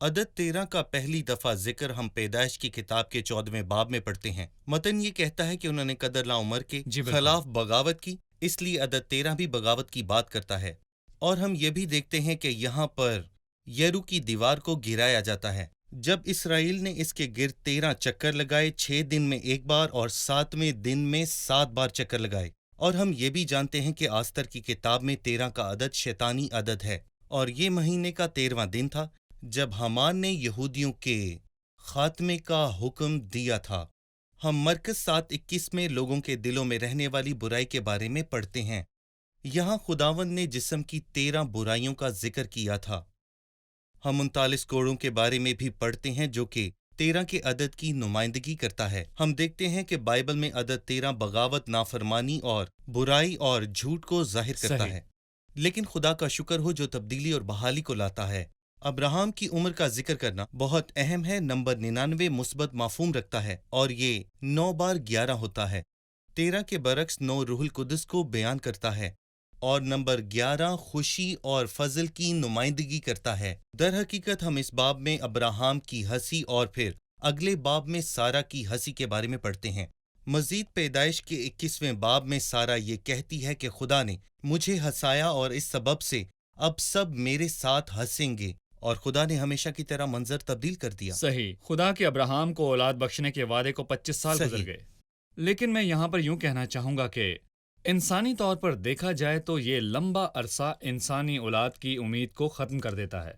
عدد 13 کا پہلی دفعہ ذکر ہم پیدائش کی کتاب کے 14ویں باب میں پڑھتے ہیں۔ متن یہ کہتا ہے کہ انہوں نے قدر لا عمر کے خلاف بغاوت کی، اس لیے عدد 13 بھی بغاوت کی بات کرتا ہے۔ اور ہم یہ بھی دیکھتے ہیں کہ یہاں پر یرو کی دیوار کو گرایا جاتا ہے۔ جب اسرائیل نے اس کے گرد 13 چکر لگائے، 6 دن میں ایک بار اور 7ویں دن میں 7 بار چکر لگائے۔ اور ہم یہ بھی جانتے ہیں کہ آستر کی کتاب میں 13 کا عدد شیطانی عدد ہے، اور یہ مہینے کا 13واں دن تھا جب حمان نے یہودیوں کے خاتمے کا حکم دیا تھا۔ ہم مرکز 7:21 میں لوگوں کے دلوں میں رہنے والی برائی کے بارے میں پڑھتے ہیں۔ یہاں خداوند نے جسم کی 13 برائیوں کا ذکر کیا تھا۔ ہم 39 کوڑوں کے بارے میں بھی پڑھتے ہیں جو کہ 13 کے عدد کی نمائندگی کرتا ہے۔ ہم دیکھتے ہیں کہ بائبل میں عدد 13 بغاوت، نافرمانی اور برائی اور جھوٹ کو ظاہر کرتا ہے، لیکن خدا کا شکر ہو جو تبدیلی اور بحالی کو لاتا ہے۔ ابراہم کی عمر کا ذکر کرنا بہت اہم ہے۔ نمبر 99 مثبت مفہوم رکھتا ہے اور یہ 9 بار 11 ہوتا ہے۔ 13 کے برعکس 9 روح القدس کو بیان کرتا ہے، اور نمبر 11 خوشی اور فضل کی نمائندگی کرتا ہے۔ در حقیقت ہم اس باب میں ابراہم کی ہنسی اور پھر اگلے باب میں سارہ کی ہنسی کے بارے میں پڑھتے ہیں۔ مزید پیدائش کے 21ویں باب میں سارہ یہ کہتی ہے کہ خدا نے مجھے ہنسایا اور اس سبب سے اب سب میرے ساتھ ہنسیں گے، اور خدا نے ہمیشہ کی طرح منظر تبدیل کر دیا۔ صحیح، خدا کے ابراہم کو اولاد بخشنے کے وعدے کو 25 سال گزر گئے، لیکن میں یہاں پر یوں کہنا چاہوں گا کہ انسانی طور پر دیکھا جائے تو یہ لمبا عرصہ انسانی اولاد کی امید کو ختم کر دیتا ہے۔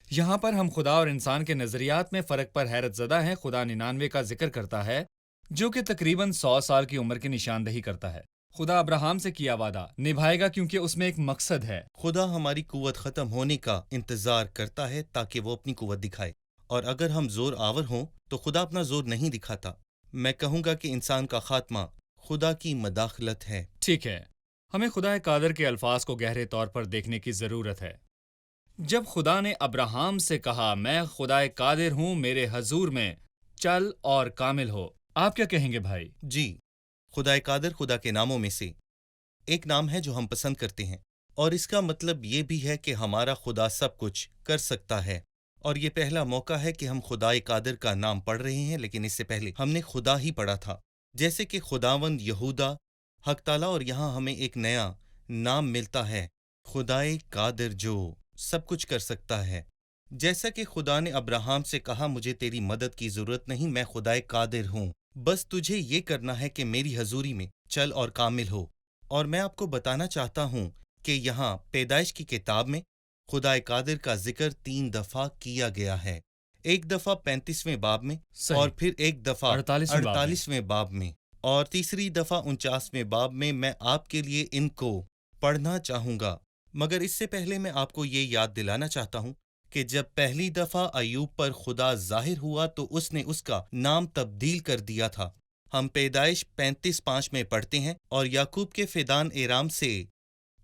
یہاں پر ہم خدا اور انسان کے نظریات میں فرق پر حیرت زدہ ہیں۔ خدا 99 کا ذکر کرتا ہے جو کہ تقریباً 100 سال کی عمر کی نشاندہی کرتا ہے۔ خدا ابراہم سے کیا وعدہ نبھائے گا کیونکہ اس میں ایک مقصد ہے۔ خدا ہماری قوت ختم ہونے کا انتظار کرتا ہے تاکہ وہ اپنی قوت دکھائے، اور اگر ہم زور آور ہوں تو خدا اپنا زور نہیں دکھاتا۔ میں کہوں گا کہ انسان کا خاتمہ خدا کی مداخلت ہے۔ ٹھیک ہے، ہمیں خدا قادر کے الفاظ کو گہرے طور پر دیکھنے کی ضرورت ہے۔ جب خدا نے ابراہم سے کہا میں خدا قادر ہوں، میرے حضور میں چل اور کامل ہو، آپ کیا کہیں گے بھائی؟ جی، خدا قادر خدا کے ناموں میں سے ایک نام ہے جو ہم پسند کرتے ہیں، اور اس کا مطلب یہ بھی ہے کہ ہمارا خدا سب کچھ کر سکتا ہے۔ اور یہ پہلا موقع ہے کہ ہم خدا قادر کا نام پڑھ رہے ہیں، لیکن اس سے پہلے ہم نے خدا ہی پڑھا تھا، جیسے کہ خداوند، یہودا، حق تعالیٰ، اور یہاں ہمیں ایک نیا نام ملتا ہے، خدا قادر جو سب کچھ کر سکتا ہے۔ جیسا کہ خدا نے ابراہم سے کہا مجھے تیری مدد کی ضرورت نہیں، میں خدا قادر ہوں، بس تجھے یہ کرنا ہے کہ میری حضوری میں چل اور کامل ہو۔ اور میں آپ کو بتانا چاہتا ہوں کہ یہاں پیدائش کی کتاب میں خدا قادر کا ذکر 3 دفعہ کیا گیا ہے، ایک دفعہ 35ویں باب میں، اور پھر ایک دفعہ 48ویں باب میں، اور تیسری دفعہ 49ویں باب میں۔ میں آپ کے لیے ان کو پڑھنا چاہوں گا، مگر اس سے پہلے میں آپ کو یہ یاد دلانا چاہتا ہوں کہ جب پہلی دفعہ ایوب پر خدا ظاہر ہوا تو اس نے اس کا نام تبدیل کر دیا تھا۔ ہم پیدائش 35:5 میں پڑھتے ہیں، اور یعقوب کے فدان ایرام سے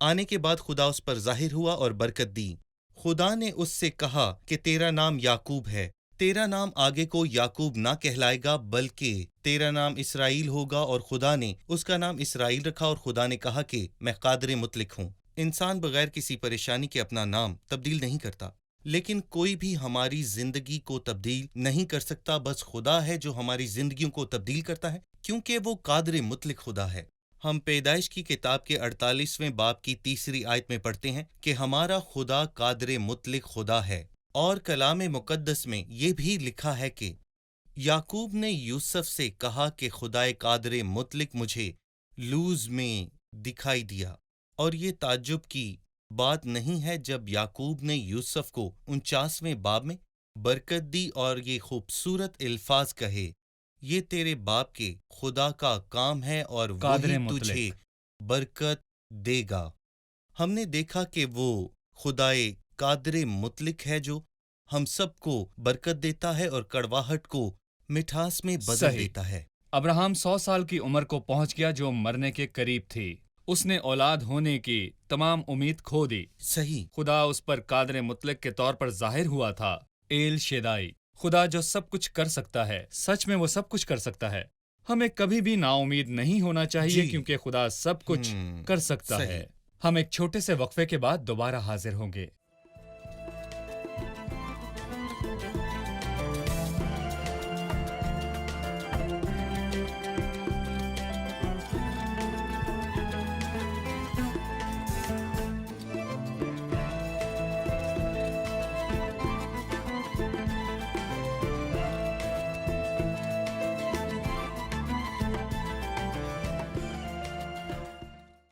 آنے کے بعد خدا اس پر ظاہر ہوا اور برکت دی۔ خدا نے اس سے کہا کہ تیرا نام یعقوب ہے، تیرا نام آگے کو یعقوب نہ کہلائے گا بلکہ تیرا نام اسرائیل ہوگا، اور خدا نے اس کا نام اسرائیل رکھا۔ اور خدا نے کہا کہ میں قادر مطلق ہوں۔ انسان بغیر کسی پریشانی کے اپنا نام تبدیل نہیں کرتا، لیکن کوئی بھی ہماری زندگی کو تبدیل نہیں کر سکتا، بس خدا ہے جو ہماری زندگیوں کو تبدیل کرتا ہے، کیونکہ وہ قادر مطلق خدا ہے۔ ہم پیدائش کی کتاب کے 48ویں باب کی 3 آیت میں پڑھتے ہیں کہ ہمارا خدا قادر مطلق خدا ہے، اور کلام مقدس میں یہ بھی لکھا ہے کہ یعقوب نے یوسف سے کہا کہ خدا قادر مطلق مجھے لوز میں دکھائی دیا۔ اور یہ تعجب کی بات نہیں ہے جب یعقوب نے یوسف کو 49ویں باب میں برکت دی اور یہ خوبصورت الفاظ کہے، یہ تیرے باپ کے خدا کا کام ہے اور وہی تجھے برکت دے گا۔ ہم نے دیکھا کہ وہ خدا قادر مطلق ہے جو ہم سب کو برکت دیتا ہے اور کڑواہٹ کو مٹھاس میں بدل دیتا ہے۔ ابراہم 100 سال کی عمر کو پہنچ گیا جو مرنے کے قریب تھی۔ اس نے اولاد ہونے کی تمام امید کھو دی۔ صحیح، خدا اس پر قادر مطلق کے طور پر ظاہر ہوا تھا، ایل شیدائی، خدا جو سب کچھ کر سکتا ہے۔ سچ میں وہ سب کچھ کر سکتا ہے۔ ہمیں کبھی بھی نا امید نہیں ہونا چاہیے کیونکہ خدا سب کچھ کر سکتا ہے۔ ہم ایک چھوٹے سے وقفے کے بعد دوبارہ حاضر ہوں گے۔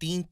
3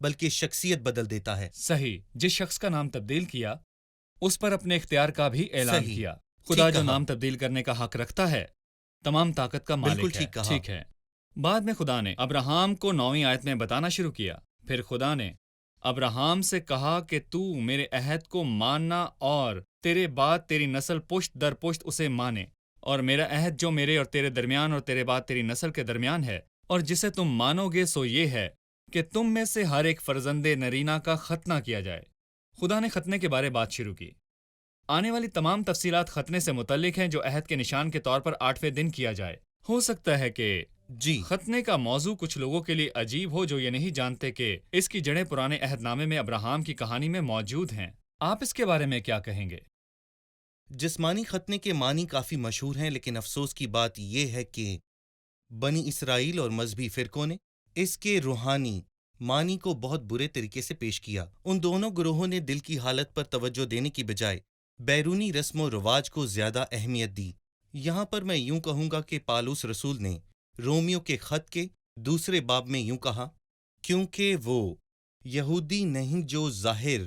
بلکہ شخصیت بدل دیتا ہے۔ صحیح، جس شخص کا نام تبدیل کیا اس پر اپنے اختیار کا بھی اعلان صحیح، کیا۔ خدا ٹھیک جو کہا۔ نام تبدیل کرنے کا حق رکھتا ہے، تمام طاقت کا بالکل مالک ہے۔ ٹھیک کہا۔ ٹھیک ہے۔ بعد میں خدا نے ابراہام کو 9ویں آیت میں بتانا شروع کیا، پھر خدا نے ابراہام سے کہا کہ تو میرے عہد کو ماننا اور تیرے بعد تیری نسل پشت در پشت اسے مانے، اور میرا عہد جو میرے اور تیرے درمیان اور تیرے بعد تیری نسل کے درمیان ہے اور جسے تم مانو گے سو یہ ہے کہ تم میں سے ہر ایک فرزند نرینہ کا ختنہ کیا جائے۔ خدا نے ختنے کے بارے بات شروع کی۔ آنے والی تمام تفصیلات ختنے سے متعلق ہیں جو عہد کے نشان کے طور پر 8ویں دن کیا جائے۔ ہو سکتا ہے کہ جی، ختنے کا موضوع کچھ لوگوں کے لیے عجیب ہو جو یہ نہیں جانتے کہ اس کی جڑیں پرانے عہد نامے میں ابراہام کی کہانی میں موجود ہیں۔ آپ اس کے بارے میں کیا کہیں گے؟ جسمانی ختنے کے معنی کافی مشہور ہیں، لیکن افسوس کی بات یہ ہے کہ بنی اسرائیل اور مذہبی فرقوں نے اس کے روحانی معنی کو بہت برے طریقے سے پیش کیا۔ ان دونوں گروہوں نے دل کی حالت پر توجہ دینے کی بجائے بیرونی رسم و رواج کو زیادہ اہمیت دی۔ یہاں پر میں یوں کہوں گا کہ پالوس رسول نے رومیو کے خط کے 2 باب میں یوں کہا، کیونکہ وہ یہودی نہیں جو ظاہر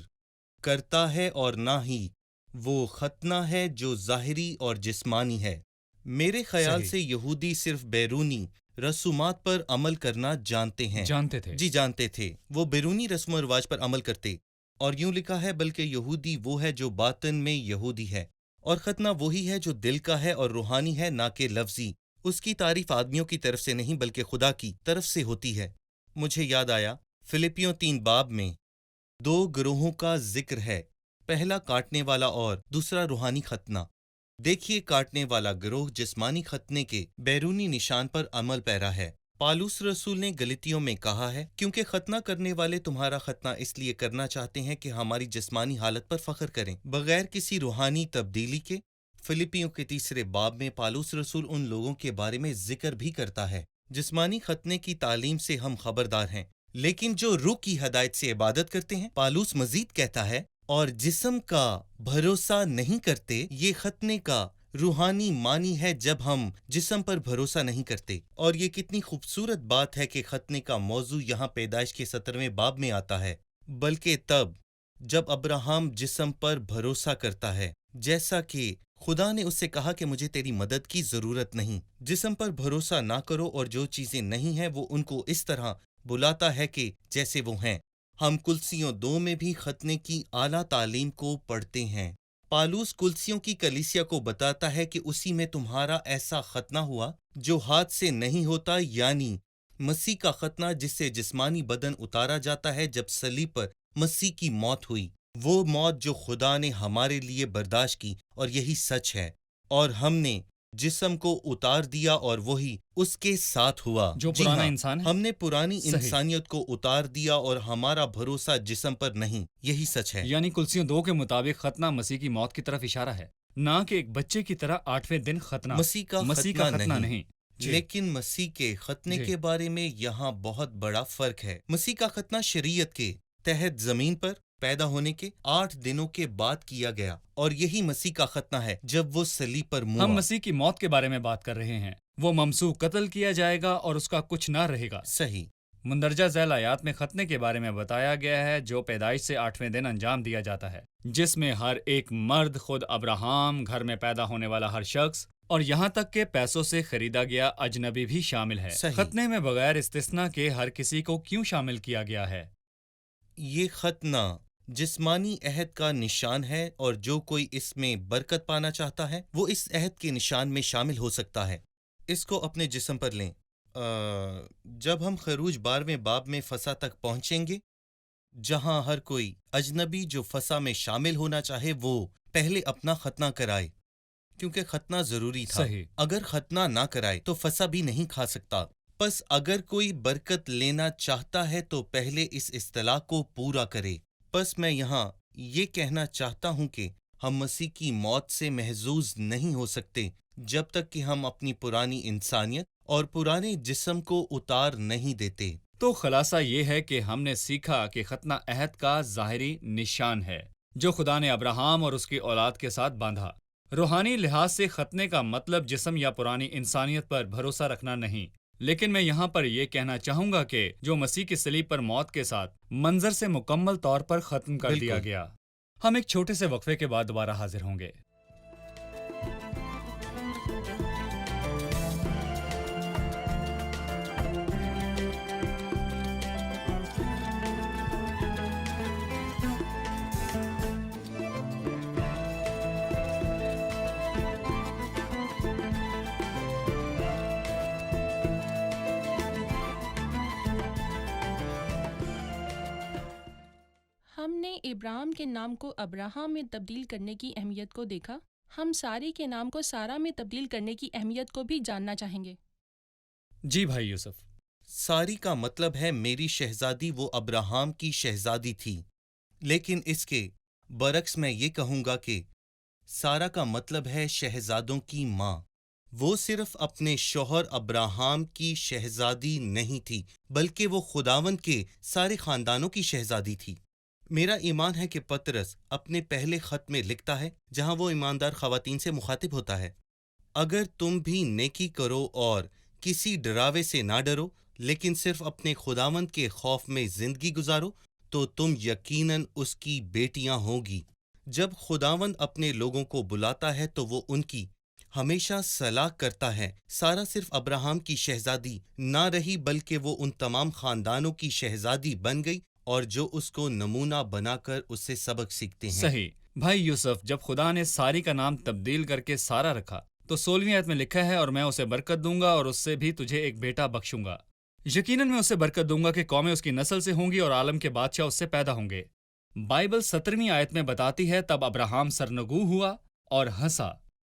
کرتا ہے اور نہ ہی وہ ختنہ ہے جو ظاہری اور جسمانی ہے۔ میرے خیال صحیح۔ سے یہودی صرف بیرونی رسومات پر عمل کرنا جانتے ہیں۔ جانتے تھے۔ جی جانتے تھے، وہ بیرونی رسم و رواج پر عمل کرتے، اور یوں لکھا ہے بلکہ یہودی وہ ہے جو باطن میں یہودی ہے، اور ختنہ وہی ہے جو دل کا ہے اور روحانی ہے، نہ کہ لفظی۔ اس کی تعریف آدمیوں کی طرف سے نہیں بلکہ خدا کی طرف سے ہوتی ہے۔ مجھے یاد آیا فلپیوں 3 باب میں 2 گروہوں کا ذکر ہے، پہلا کاٹنے والا اور دوسرا روحانی ختنہ۔ دیکھیے، کاٹنے والا گروہ جسمانی ختنے کے بیرونی نشان پر عمل پیرا ہے۔ پالوس رسول نے گلتیوں میں کہا ہے، کیونکہ ختنہ کرنے والے تمہارا ختنہ اس لیے کرنا چاہتے ہیں کہ ہماری جسمانی حالت پر فخر کریں بغیر کسی روحانی تبدیلی کے۔ فلپیوں کے 3 باب میں پالوس رسول ان لوگوں کے بارے میں ذکر بھی کرتا ہے۔ جسمانی ختنے کی تعلیم سے ہم خبردار ہیں، لیکن جو روح کی ہدایت سے عبادت کرتے ہیں، پالوس مزید کہتا ہے، اور جسم کا بھروسہ نہیں کرتے۔ یہ ختنے کا روحانی معنی ہے جب ہم جسم پر بھروسہ نہیں کرتے، اور یہ کتنی خوبصورت بات ہے کہ ختنے کا موضوع یہاں پیدائش کے 17ویں باب میں آتا ہے، بلکہ تب جب ابراہام جسم پر بھروسہ کرتا ہے، جیسا کہ خدا نے اس سے کہا کہ مجھے تیری مدد کی ضرورت نہیں۔ جسم پر بھروسہ نہ کرو، اور جو چیزیں نہیں ہیں وہ ان کو اس طرح بلاتا ہے کہ جیسے وہ ہیں۔ ہم کلسیوں 2 میں بھی ختنے کی اعلیٰ تعلیم کو پڑھتے ہیں۔ پالوس کلسیوں کی کلیسیا کو بتاتا ہے کہ اسی میں تمہارا ایسا ختنہ ہوا جو ہاتھ سے نہیں ہوتا، یعنی مسیح کا ختنہ جس سے جسمانی بدن اتارا جاتا ہے جب صلیب پر مسیح کی موت ہوئی، وہ موت جو خدا نے ہمارے لیے برداشت کی، اور یہی سچ ہے، اور ہم نے جسم کو اتار دیا اور وہی اس کے ساتھ ہوا۔ جو جی پرانا ہاں، انسان ہے؟ ہم نے پرانی صحیح۔ انسانیت کو اتار دیا اور ہمارا بھروسہ جسم پر نہیں، یہی سچ ہے۔ یعنی کلسیوں 2 کے مطابق ختنہ مسیح کی موت کی طرف اشارہ ہے، نہ کہ ایک بچے کی طرح 8ویں دن ختنہ۔ مسیح کا ختنہ نہیں۔ جی۔ لیکن مسیح کے ختنے جی۔ کے بارے میں یہاں بہت بڑا فرق ہے۔ مسیح کا ختنہ شریعت کے تحت زمین پر پیدا ہونے کے 8 دنوں کے بعد کیا گیا، اور یہی مسیح کا ختنہ ہے جب وہ صلیب پر موا۔ ہم مسیح کی موت کے بارے میں بات کر رہے ہیں۔ وہ ممسوح قتل کیا جائے گا اور اس کا کچھ نہ رہے گا۔ صحیح۔ مندرجہ ذیل آیات میں ختنے کے بارے میں بتایا گیا ہے جو پیدائش سے 8ویں دن انجام دیا جاتا ہے، جس میں ہر ایک مرد، خود ابراہام، گھر میں پیدا ہونے والا ہر شخص، اور یہاں تک کہ پیسوں سے خریدا گیا اجنبی بھی شامل ہے۔ صحیح۔ ختنے میں بغیر استثناء کے ہر کسی کو کیوں شامل کیا گیا ہے؟ یہ ختنہ جسمانی عہد کا نشان ہے، اور جو کوئی اس میں برکت پانا چاہتا ہے وہ اس عہد کے نشان میں شامل ہو سکتا ہے۔ اس کو اپنے جسم پر لیں۔ جب ہم خروج 12ویں باب میں فسح تک پہنچیں گے، جہاں ہر کوئی اجنبی جو فسح میں شامل ہونا چاہے وہ پہلے اپنا ختنہ کرائے، کیونکہ ختنہ ضروری تھا۔ صحیح۔ اگر ختنہ نہ کرائے تو فسح بھی نہیں کھا سکتا۔ پس اگر کوئی برکت لینا چاہتا ہے تو پہلے اس اصطلاح کو پورا کرے۔ پس میں یہاں یہ کہنا چاہتا ہوں کہ ہم مسیح کی موت سے محظوظ نہیں ہو سکتے جب تک کہ ہم اپنی پرانی انسانیت اور پرانے جسم کو اتار نہیں دیتے۔ تو خلاصہ یہ ہے کہ ہم نے سیکھا کہ ختنہ عہد کا ظاہری نشان ہے جو خدا نے ابراہام اور اس کی اولاد کے ساتھ باندھا۔ روحانی لحاظ سے ختنے کا مطلب جسم یا پرانی انسانیت پر بھروسہ رکھنا نہیں۔ لیکن میں یہاں پر یہ کہنا چاہوں گا کہ جو مسیح کی صلیب پر موت کے ساتھ منظر سے مکمل طور پر ختم کر دیا بالکل۔ گیا۔ ہم ایک چھوٹے سے وقفے کے بعد دوبارہ حاضر ہوں گے۔ ہم نے ابراہیم کے نام کو ابراہم میں تبدیل کرنے کی اہمیت کو دیکھا۔ ہم ساری کے نام کو سارا میں تبدیل کرنے کی اہمیت کو بھی جاننا چاہیں گے۔ جی بھائی یوسف۔ ساری کا مطلب ہے میری شہزادی، وہ ابراہم کی شہزادی تھی، لیکن اس کے برعکس میں یہ کہوں گا کہ سارا کا مطلب ہے شہزادوں کی ماں۔ وہ صرف اپنے شوہر ابراہم کی شہزادی نہیں تھی، بلکہ وہ خداوند کے سارے خاندانوں کی شہزادی تھی۔ میرا ایمان ہے کہ پطرس اپنے پہلے خط میں لکھتا ہے جہاں وہ ایماندار خواتین سے مخاطب ہوتا ہے، اگر تم بھی نیکی کرو اور کسی ڈراوے سے نہ ڈرو، لیکن صرف اپنے خداوند کے خوف میں زندگی گزارو، تو تم یقیناً اس کی بیٹیاں ہوگی۔ جب خداوند اپنے لوگوں کو بلاتا ہے تو وہ ان کی ہمیشہ صلاح کرتا ہے۔ سارا صرف ابراہم کی شہزادی نہ رہی، بلکہ وہ ان تمام خاندانوں کی شہزادی بن گئی اور جو اس کو نمونہ بنا کر اس سے سبق سیکھتے ہیں۔ صحیح بھائی یوسف، جب خدا نے ساری کا نام تبدیل کر کے سارا رکھا تو 16ویں آیت میں لکھا ہے، اور میں اسے برکت دوں گا اور اس سے بھی تجھے ایک بیٹا بخشوں گا۔ یقیناً میں اسے برکت دوں گا کہ قومیں اس کی نسل سے ہوں گی اور عالم کے بادشاہ اس سے پیدا ہوں گے۔ بائبل 17ویں آیت میں بتاتی ہے، تب ابراہم سرنگو ہوا اور ہنسا۔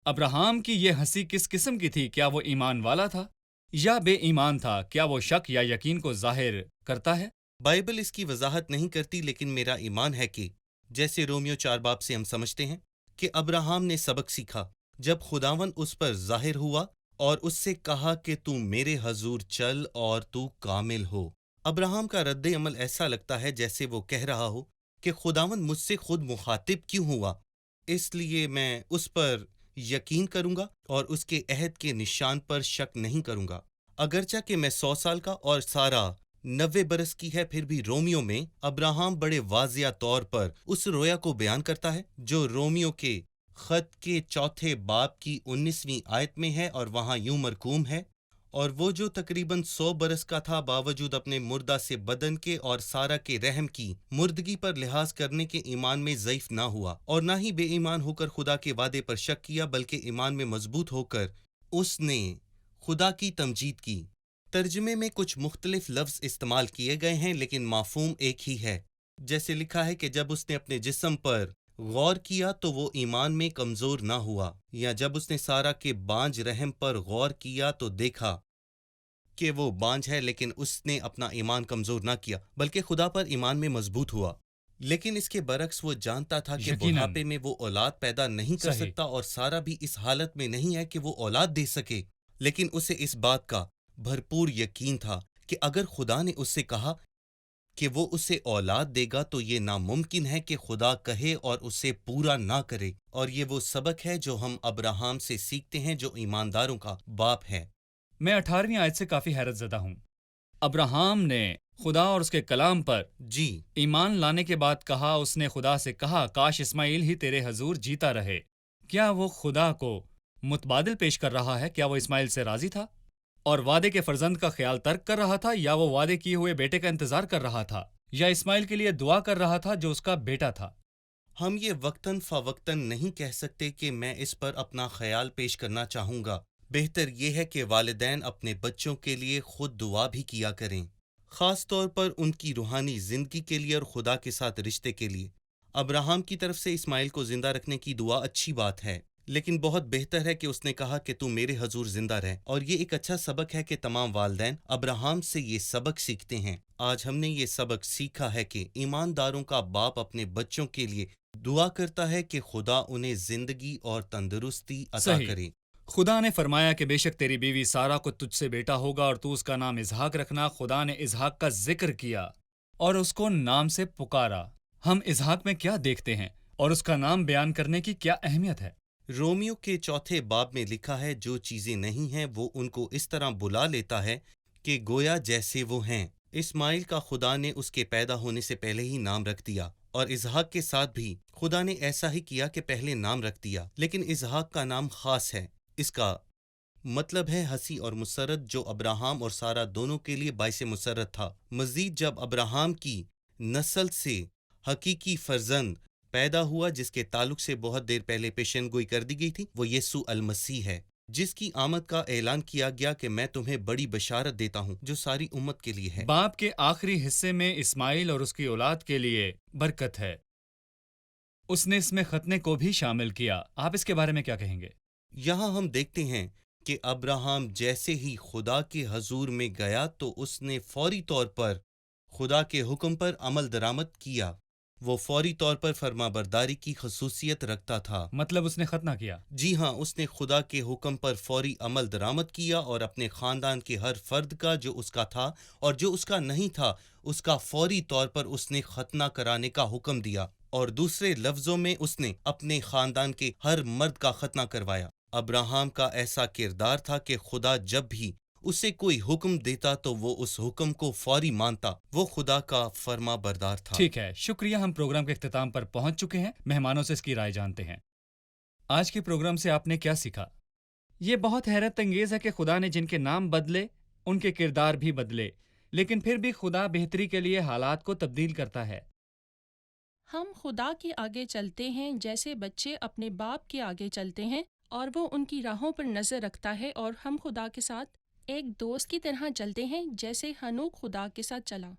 ابراہم کی یہ ہنسی کس قسم کی تھی؟ کیا وہ ایمان والا تھا یا بے ایمان تھا؟ کیا وہ شک یا یقین کو ظاہر کرتا ہے؟ بائبل اس کی وضاحت نہیں کرتی، لیکن میرا ایمان ہے کہ جیسے رومیو 4 باب سے ہم سمجھتے ہیں کہ ابراہم نے سبق سیکھا جب خداوند اس پر ظاہر ہوا اور اس سے کہا کہ تو میرے حضور چل اور تو کامل ہو۔ ابراہم کا رد عمل ایسا لگتا ہے جیسے وہ کہہ رہا ہو کہ خداوند مجھ سے خود مخاطب کیوں ہوا، اس لیے میں اس پر یقین کروں گا اور اس کے عہد کے نشان پر شک نہیں کروں گا۔ اگرچہ کہ میں 100 سال کا اور سارا 90 برس کی ہے، پھر بھی رومیو میں ابراہم بڑے واضح طور پر اس رویا کو بیان کرتا ہے جو رومیو کے خط کے 4 باب کی 19ویں آیت میں ہے، اور وہاں یوں مرقوم ہے، اور وہ جو تقریباً 100 برس کا تھا، باوجود اپنے مردہ سے بدن کے اور سارا کے رحم کی مردگی پر لحاظ کرنے کے ایمان میں ضعیف نہ ہوا، اور نہ ہی بے ایمان ہو کر خدا کے وعدے پر شک کیا، بلکہ ایمان میں مضبوط ہو کر اس نے خدا کی تمجید کی۔ ترجمے میں کچھ مختلف لفظ استعمال کیے گئے ہیں، لیکن مفہوم ایک ہی ہے۔ جیسے لکھا ہے کہ جب اس نے اپنے جسم پر غور کیا تو وہ ایمان میں کمزور نہ ہوا، یا جب اس نے سارا کے بانجھ رحم پر غور کیا تو دیکھا کہ وہ بانجھ ہے، لیکن اس نے اپنا ایمان کمزور نہ کیا بلکہ خدا پر ایمان میں مضبوط ہوا۔ لیکن اس کے برعکس وہ جانتا تھا کہ یقیناً۔ بڑھاپے میں وہ اولاد پیدا نہیں کر صحیح۔ سکتا، اور سارا بھی اس حالت میں نہیں ہے کہ وہ اولاد دے سکے، لیکن اسے اس بات کا بھرپور یقین تھا کہ اگر خدا نے اس سے کہا کہ وہ اسے اولاد دے گا تو یہ ناممکن ہے کہ خدا کہے اور اسے پورا نہ کرے۔ اور یہ وہ سبق ہے جو ہم ابراہم سے سیکھتے ہیں، جو ایمانداروں کا باپ ہے۔ میں 18ویں آیت سے کافی حیرت زدہ ہوں۔ ابراہم نے خدا اور اس کے کلام پر جی ایمان لانے کے بعد کہا، اس نے خدا سے کہا کاش اسماعیل ہی تیرے حضور جیتا رہے۔ کیا وہ خدا کو متبادل پیش کر رہا ہے؟ کیا وہ اسماعیل سے راضی تھا اور وعدے کے فرزند کا خیال ترک کر رہا تھا، یا وہ وعدے کیے ہوئے بیٹے کا انتظار کر رہا تھا، یا اسماعیل کے لیے دعا کر رہا تھا جو اس کا بیٹا تھا؟ ہم یہ وقتاً فوقتاً نہیں کہہ سکتے کہ میں اس پر اپنا خیال پیش کرنا چاہوں گا۔ بہتر یہ ہے کہ والدین اپنے بچوں کے لیے خود دعا بھی کیا کریں، خاص طور پر ان کی روحانی زندگی کے لیے اور خدا کے ساتھ رشتے کے لیے۔ ابراہم کی طرف سے اسماعیل کو زندہ رکھنے کی دعا اچھی بات ہے، لیکن بہت بہتر ہے کہ اس نے کہا کہ تو میرے حضور زندہ رہ، اور یہ ایک اچھا سبق ہے کہ تمام والدین ابراہم سے یہ سبق سیکھتے ہیں۔ آج ہم نے یہ سبق سیکھا ہے کہ ایمانداروں کا باپ اپنے بچوں کے لیے دعا کرتا ہے کہ خدا انہیں زندگی اور تندرستی عطا صحیح۔ کرے۔ خدا نے فرمایا کہ بے شک تیری بیوی سارا کو تجھ سے بیٹا ہوگا اور تو اس کا نام اسحاق رکھنا۔ خدا نے اسحاق کا ذکر کیا اور اس کو نام سے پکارا۔ ہم اسحاق میں کیا دیکھتے ہیں اور اس کا نام بیان کرنے کی کیا اہمیت ہے؟ رومیو کے 4 باب میں لکھا ہے جو چیزیں نہیں ہیں وہ ان کو اس طرح بلا لیتا ہے کہ گویا جیسے وہ ہیں۔ اسماعیل کا خدا نے اس کے پیدا ہونے سے پہلے ہی نام رکھ دیا، اور اسحاق کے ساتھ بھی خدا نے ایسا ہی کیا کہ پہلے نام رکھ دیا، لیکن اسحاق کا نام خاص ہے۔ اس کا مطلب ہے ہنسی اور مسرت، جو ابراہام اور سارہ دونوں کے لیے باعث مسرت تھا۔ مزید جب ابراہام کی نسل سے حقیقی فرزند پیدا ہوا جس کے تعلق سے بہت دیر پہلے پیشن گوئی کر دی گئی تھی، وہ یسوع المسیح ہے، جس کی آمد کا اعلان کیا گیا کہ میں تمہیں بڑی بشارت دیتا ہوں جو ساری امت کے لیے ہے۔ باب کے آخری حصے میں اسماعیل اور اس کی اولاد کے لیے برکت ہے۔ اس نے اس میں ختنے کو بھی شامل کیا۔ آپ اس کے بارے میں کیا کہیں گے؟ یہاں ہم دیکھتے ہیں کہ ابراہام جیسے ہی خدا کے حضور میں گیا تو اس نے فوری طور پر خدا کے حکم پر عمل درآمد کیا۔ وہ فوری طور پر فرما برداری کی خصوصیت رکھتا تھا۔ مطلب اس نے ختنہ کیا۔ جی ہاں، اس نے خدا کے حکم پر فوری عمل درآمد کیا اور اپنے خاندان کے ہر فرد کا، جو اس کا تھا اور جو اس کا نہیں تھا، اس کا فوری طور پر اس نے ختنہ کرانے کا حکم دیا، اور دوسرے لفظوں میں اس نے اپنے خاندان کے ہر مرد کا ختنہ کروایا۔ ابراہام کا ایسا کردار تھا کہ خدا جب بھی اسے کوئی حکم دیتا تو وہ اس حکم کو فوری مانتا۔ وہ خدا کا فرما بردار تھا۔ ٹھیک ہے، شکریہ۔ ہم پروگرام کے اختتام پر پہنچ چکے ہیں۔ مہمانوں سے اس کی رائے جانتے ہیں۔ آج کے پروگرام سے آپ نے کیا سیکھا؟ یہ بہت حیرت انگیز ہے کہ خدا نے جن کے نام بدلے ان کے کردار بھی بدلے، لیکن پھر بھی خدا بہتری کے لیے حالات کو تبدیل کرتا ہے۔ ہم خدا کے آگے چلتے ہیں جیسے بچے اپنے باپ کے آگے چلتے ہیں، اور وہ ان کی راہوں پر نظر رکھتا ہے، اور ہم خدا کے ساتھ ایک دوست کی طرح چلتے ہیں جیسے ہنوک خدا کے ساتھ چلا۔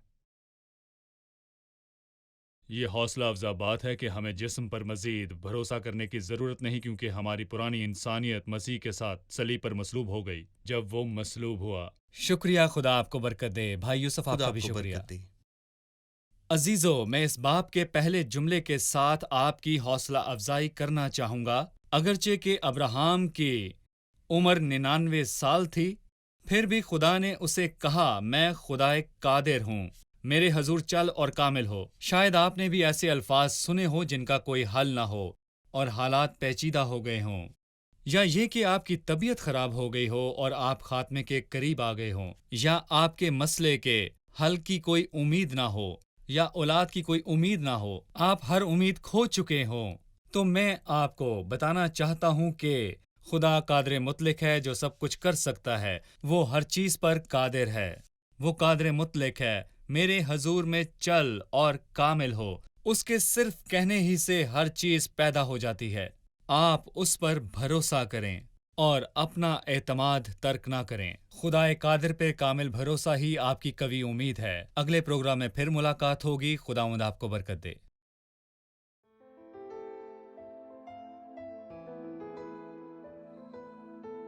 یہ حوصلہ افزا بات ہے کہ ہمیں جسم پر مزید بھروسہ کرنے کی ضرورت نہیں، کیونکہ ہماری پرانی انسانیت مسیح کے ساتھ صلیب پر مصلوب ہو گئی جب وہ مصلوب ہوا۔ شکریہ، خدا آپ کو برکت دے۔ بھائی یوسف، آپ خدا کا بھی آپ کو شکریہ۔ برکت دے۔ عزیزو، میں اس باب کے پہلے جملے کے ساتھ آپ کی حوصلہ افزائی کرنا چاہوں گا۔ اگرچہ کہ ابراہام کی عمر 99 سال تھی، پھر بھی خدا نے اسے کہا، میں خدائے قادر ہوں، میرے حضور چل اور کامل ہو۔ شاید آپ نے بھی ایسے الفاظ سنے ہو جن کا کوئی حل نہ ہو اور حالات پیچیدہ ہو گئے ہوں، یا یہ کہ آپ کی طبیعت خراب ہو گئی ہو اور آپ خاتمے کے قریب آ گئے ہوں، یا آپ کے مسئلے کے حل کی کوئی امید نہ ہو، یا اولاد کی کوئی امید نہ ہو، آپ ہر امید کھو چکے ہوں، تو میں آپ کو بتانا چاہتا ہوں کہ خدا قادر مطلق ہے جو سب کچھ کر سکتا ہے۔ وہ ہر چیز پر قادر ہے۔ وہ قادر مطلق ہے۔ میرے حضور میں چل اور کامل ہو۔ اس کے صرف کہنے ہی سے ہر چیز پیدا ہو جاتی ہے۔ آپ اس پر بھروسہ کریں اور اپنا اعتماد ترک نہ کریں۔ خدائے قادر پہ کامل بھروسہ ہی آپ کی قوی امید ہے۔ اگلے پروگرام میں پھر ملاقات ہوگی۔ خداوند آپ کو برکت دے۔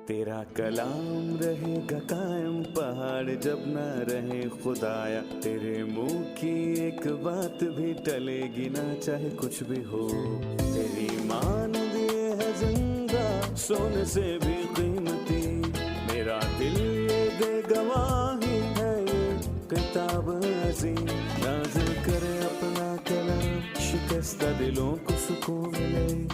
تیرا کلام رہے گا قائم، پہاڑ جب نہ رہے خدایا، تیرے منہ کی ایک بات بھی ٹلے گی نہ، چاہے کچھ بھی ہو۔ تیری مانند یہ ہے زندہ، سونے سے بھی قیمتی، میرا دل یہ دے گواہی ہے، یہ کتاب عظیم نازل کرے اپنا کلام، شکستہ دلوں کو سکون ملے،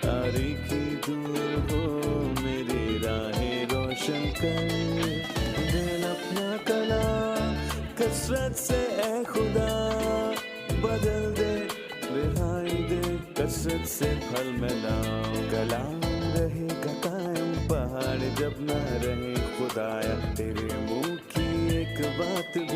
تاریکی دور ہو میری راہیں روشن کر، دل اپنا کلام کثرت سے اے خدا بدل دے، رہائی دے کثرت سے پھل ملاؤ۔ کلام رہے گا قائم، پہاڑ جب نہ رہے خدایا، تیرے منہ کی ایک بات بھی